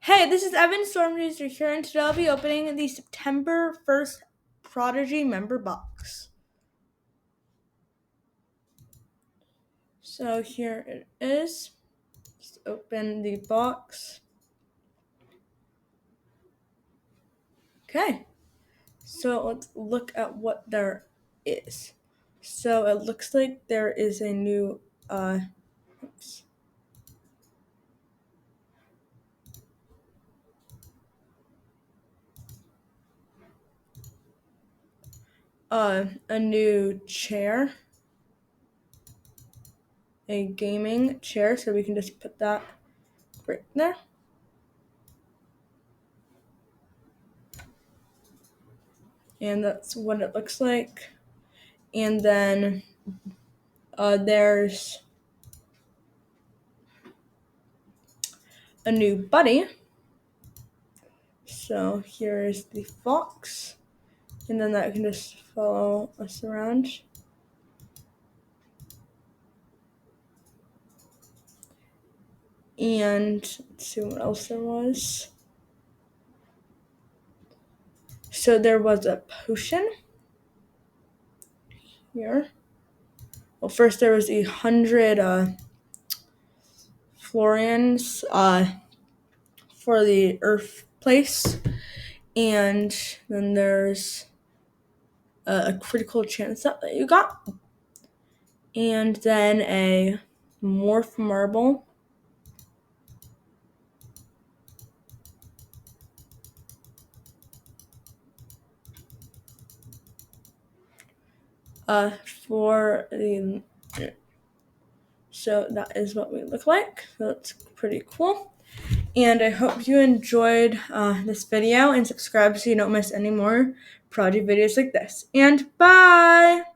Hey, this is Evan Stormchaser here, and today I'll be opening the September 1st Prodigy member box. So here it is. Let's open the box. Okay, so let's look at what there is. So it looks like there is a new, oops. A new chair, a gaming chair, so we can just put that right there. And that's what it looks like. And then there's a new buddy. So here's the fox, and then that can just follow us around. And let's see what else there was. So there was a potion here. Well, first there was 100 florians for the earth place, and then there's a critical chance that you got, and then a morph marble. For the So that is what we look like. So that's pretty cool. And I hope you enjoyed this video, and subscribe so you don't miss any more project videos like this. And bye!